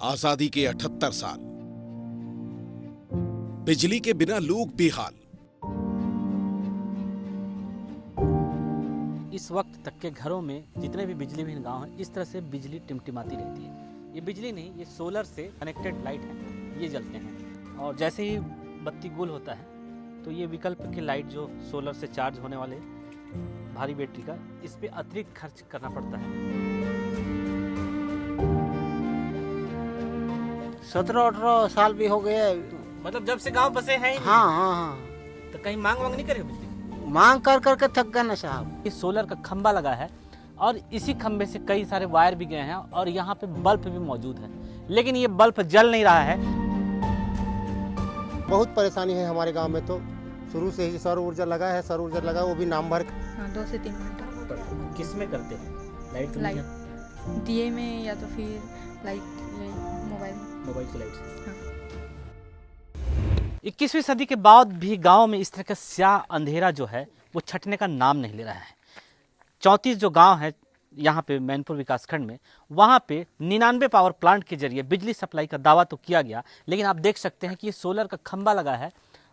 आजादी के 78 साल, बिजली के बिना लोग बेहाल। इस वक्त तक के घरों में जितने भी बिजली विहीन गांव हैं, इस तरह से बिजली टिमटिमाती रहती है। ये बिजली नहीं, ये सोलर से कनेक्टेड लाइट है, ये जलते हैं। और जैसे ही बत्ती गुल होता है तो ये विकल्प की लाइट जो सोलर से चार्ज होने वाले भारी बैटरी का, इस पे अतिरिक्त खर्च करना पड़ता है। 17-18 साल भी हो गए। मतलब जब से गांव बसे हैं ही नहीं। हाँ। तो कहीं मांग वांग नहीं करे बिजली? मांग कर करके थक गए ना साहब। ये सोलर का खंबा लगा है और इसी खंबे से कई सारे वायर भी गए हैं और यहाँ पे बल्ब भी मौजूद है, लेकिन ये बल्ब जल नहीं रहा है। बहुत परेशानी है हमारे गांव में। तो शुरू से ही सौर ऊर्जा लगा है, सौर ऊर्जा लगा, वो भी नाम भर। हाँ, 2 से 3 घंटा। किस में करते हैं? लाइट दिए में या तो फिर लाइट मोबाइल की लाइट से। हाँ। 21वीं सदी के बाद भी गांव में इस तरह का स्याह अंधेरा जो है वो छटने का नाम नहीं ले रहा है। 34 जो गांव है यहाँ पे मैनपुर विकासखंड में, वहाँ पे 99 पावर प्लांट के जरिए बिजली सप्लाई का दावा तो किया गया, लेकिन आप देख सकते हैं कि ये सोलर का खंबा लगा है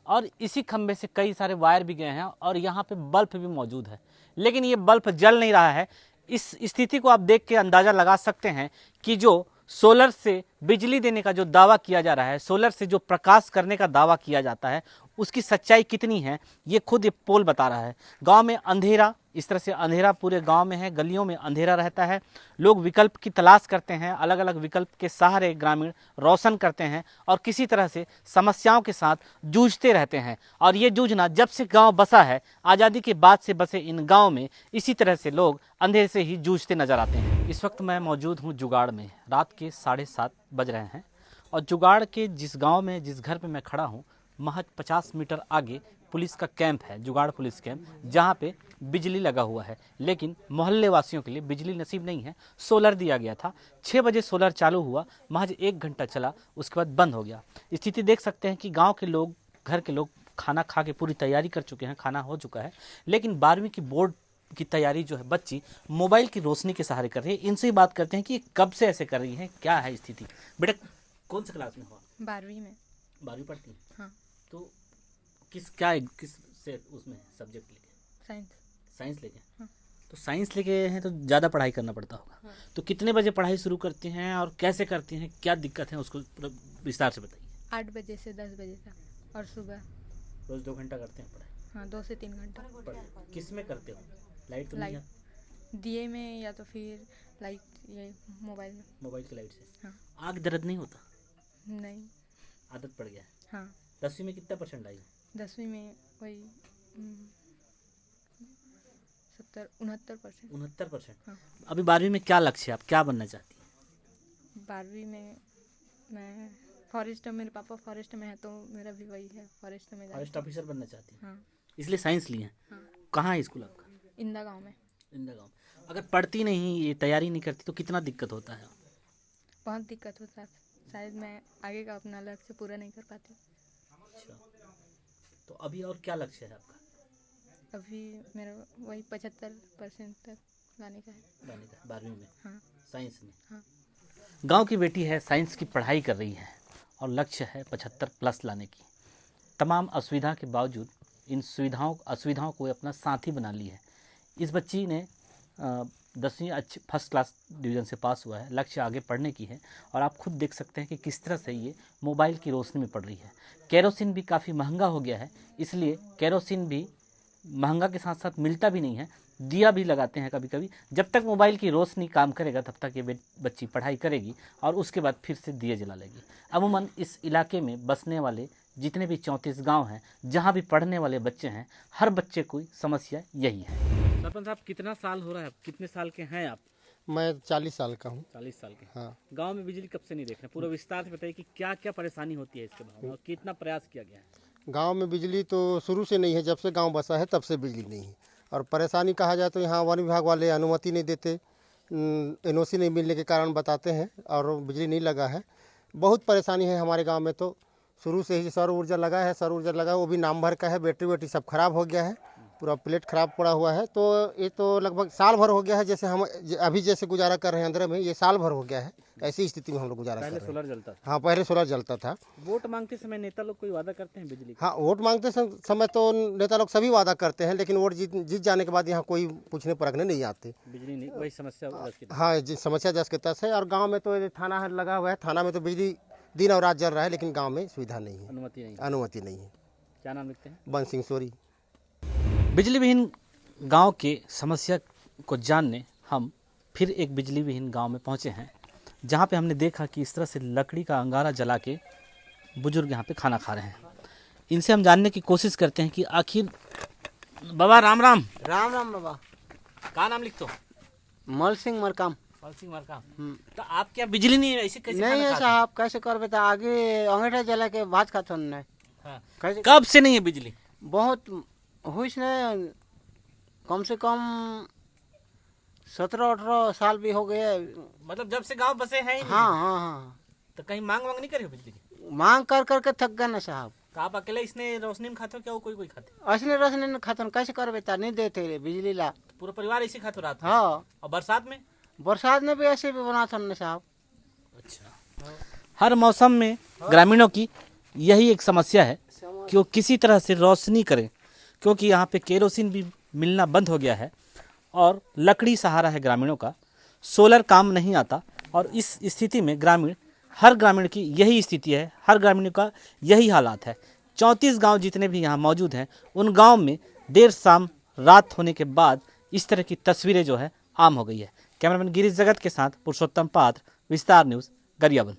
और इसी खंबे से कई सारे वायर भी गए हैं और यहाँ पे बल्ब भी मौजूद है, लेकिन ये बल्ब जल नहीं रहा है। इस स्थिति को आप देख के अंदाज़ा लगा सकते हैं कि जो सोलर से बिजली देने का जो दावा किया जा रहा है, सोलर से जो प्रकाश करने का दावा किया जाता है, उसकी सच्चाई कितनी है ये खुद ये पोल बता रहा है। गांव में अंधेरा, इस तरह से अंधेरा पूरे गांव में है, गलियों में अंधेरा रहता है। लोग विकल्प की तलाश करते हैं, अलग अलग विकल्प के सहारे ग्रामीण रोशन करते हैं और किसी तरह से समस्याओं के साथ जूझते रहते हैं। और ये जूझना जब से गांव बसा है, आज़ादी के बाद से बसे इन गाँव में इसी तरह से लोग अंधेरे से ही जूझते नजर आते हैं। इस वक्त मैं मौजूद हूँ जुगाड़ में, रात के 7:30 बज रहे हैं और जुगाड़ के जिस गाँव में, जिस घर पर मैं खड़ा हूँ, महज 50 मीटर आगे पुलिस का कैंप है, जुगाड़ पुलिस कैंप, जहां पे बिजली लगा हुआ है, लेकिन मोहल्ले वासियों के लिए बिजली नसीब नहीं है। सोलर दिया गया था, 6 बजे सोलर चालू हुआ, महज 1 घंटा चला, उसके बाद बंद हो गया। स्थिति देख सकते हैं कि गांव के लोग, घर के लोग खाना खा के पूरी तैयारी कर चुके हैं, खाना हो चुका है, लेकिन 12वीं की बोर्ड की तैयारी जो है बच्ची मोबाइल की रोशनी के सहारे कर रही है। इनसे बात करते हैं कि कब से ऐसे कर रही है, क्या है स्थिति। बेटा कौन सी क्लास में हुआ? 12वीं में। 12वीं पढ़ती है? हाँ। तो किस से उसमें सब्जेक्ट लेके? साइंस लेके। हाँ। तो साइंस लेके हैं तो ज़्यादा पढ़ाई करना पड़ता होगा। हाँ। तो कितने बजे पढ़ाई शुरू करती हैं और कैसे करती हैं, क्या दिक्कत है, उसको पूरा विस्तार से बताइए। 8 बजे से 10 बजे तक और सुबह रोज 2 घंटा करते हैं पढ़ाई? हाँ, 2 से 3 घंटा। किस में करते हो? लाइट तो नहीं है? दिए में या तो फिर लाइट ये मोबाइल की लाइट से। हाँ। आँख दर्द नहीं होता? नहीं, आदत पड़ गया है। हाँ। 10वीं में कितना % आई? 10वीं में वही 69%। 69%? हाँ। अभी 12वीं में क्या लक्ष्य है, आप क्या बनना चाहती हैं? 12वीं में मैं फॉरेस्ट, मेरे पापा फॉरेस्ट में है तो मेरा भी वही है, फॉरेस्ट में फॉरेस्ट ऑफिसर बनना चाहती हैं? हाँ। इसलिए साइंस लिए हैं? हाँ। कहाँ है स्कूल आपका? इंदा गाँव में। इंदा गाँव। अगर पढ़ती नहीं, ये तैयारी नहीं करती तो कितना दिक्कत होता है? बहुत दिक्कत होता है, शायद मैं आगे का अपना लक्ष्य पूरा नहीं कर पाती। अच्छा, तो अभी और क्या लक्ष्य है आपका? अभी मेरा वही 75% तक लाने का है। 12वीं में? हाँ। साइंस में? हाँ। गांव की बेटी है, साइंस की पढ़ाई कर रही है और लक्ष्य है 75+ लाने की। तमाम असुविधा के बावजूद इन असुविधाओं को अपना साथी बना ली है। इस बच्ची ने 10वीं अच्छी फर्स्ट क्लास डिवीज़न से पास हुआ है, लक्ष्य आगे पढ़ने की है और आप खुद देख सकते हैं कि किस तरह से ये मोबाइल की रोशनी में पढ़ रही है। केरोसिन भी काफ़ी महंगा हो गया है, इसलिए केरोसिन भी महंगा के साथ साथ मिलता भी नहीं है, दिया भी लगाते हैं कभी कभी। जब तक मोबाइल की रोशनी काम करेगा तब तक ये बच्ची पढ़ाई करेगी और उसके बाद फिर से दिए जला लेगी। अमूमन इस इलाके में बसने वाले जितने भी 34 गांव हैं, जहां भी पढ़ने वाले बच्चे हैं, हर बच्चे को समस्या यही है। सरपंच साहब, कितना साल हो रहा है, कितने साल के हैं आप? मैं 40 साल का हूँ। 40 साल के। हाँ। गांव में बिजली कब से नहीं देख रहे? पूरा विस्तार से बताइए कि क्या क्या परेशानी होती है इसके बारे में और कितना प्रयास किया गया है। गांव में बिजली तो शुरू से नहीं है, जब से गांव बसा है तब से बिजली नहीं है। और परेशानी कहा जाए तो यहाँ वन विभाग वाले अनुमति नहीं देते, NOC नहीं मिलने के कारण बताते हैं और बिजली नहीं लगा है। बहुत परेशानी है हमारे गांव में। तो शुरू से ही सौर ऊर्जा लगा है, सौर ऊर्जा लगा, वो भी नाम भर का है, बैटरी सब खराब हो गया है पूरा प्लेट खराब पड़ा हुआ है। तो ये तो लगभग साल भर हो गया है, जैसे हम अभी जैसे गुजारा कर रहे हैं अंदर में, ये साल भर हो गया है। ऐसी स्थिति में हम लोग गुजारा कर पहले रहे हैं। सोलर जलता था। हाँ, पहले सोलर जलता था। वोट मांगते समय नेता लोग कोई वादा करते हैं बिजली का? हाँ, वोट मांगते समय तो नेता लोग सभी वादा करते हैं, लेकिन वोट जीत जाने के बाद यहाँ कोई पूछने परखने नहीं आते। बिजली नहीं, वही समस्या दस की। हाँ जी, समस्या 10 के 10 है। और गांव में तो ये थाना लगा हुआ है, थाना में तो बिजली दिन और रात जल रहा है, लेकिन गांव में सुविधा नहीं है, अनुमति नहीं। अनुमति नहीं है। क्या नाम लिखते हैं? बंस सिंह सोरी। बिजली विहीन गांव के समस्या को जानने हम फिर एक बिजली विहीन गांव में पहुंचे हैं, जहां पे हमने देखा कि इस तरह से लकड़ी का अंगारा जला के बुजुर्ग यहाँ पे खाना खा रहे हैं। इनसे हम जानने की कोशिश करते हैं कि आखिर बाबा राम राम। राम राम बाबा। का नाम लिखते हो? मल सिंह मरकाम। पाल सिंह मरकाम। तो आप क्या बिजली नहीं है, ऐसे कैसे नहीं खाना है खाते साहब, कैसे कर बेटा, आगे अंगीठा जला के भात खाते नहीं। हैं? हाँ। कैसे? कब से नहीं है बिजली? बहुत हुई ने, कम से कम 17-18 साल भी हो गए। मतलब जब से गांव बसे हैं ही नहीं? हाँ हाँ हाँ, तो कहीं मांग वांग नहीं करी हो बिजली की? मांग कर करके थक गए ना साहब। तो आप अकेले इसने रोशनी में खाते हो क्या, वो कोई कोई खाते? असली रोशनी नहीं खाते, कैसे कर बेटा, नहीं देते बिजली ला। पूरा परिवार इसी खाते हो रात में? हाँ, और बरसात में? बरसात में भी ऐसे भी बनाते ना साहब। अच्छा। हर मौसम में ग्रामीणों की यही एक समस्या है कि वो किसी तरह से रोशनी करें, क्योंकि यहाँ पे केरोसिन भी मिलना बंद हो गया है और लकड़ी सहारा है ग्रामीणों का। सोलर काम नहीं आता और इस स्थिति में हर ग्रामीण की यही स्थिति है, हर ग्रामीण का यही हालात है। 34 गांव जितने भी यहाँ मौजूद हैं, उन गांव में देर शाम रात होने के बाद इस तरह की तस्वीरें जो है आम हो गई है। कैमरामैन गिरीश जगत के साथ पुरुषोत्तम पात्र, विस्तार न्यूज़, गरियाबंद।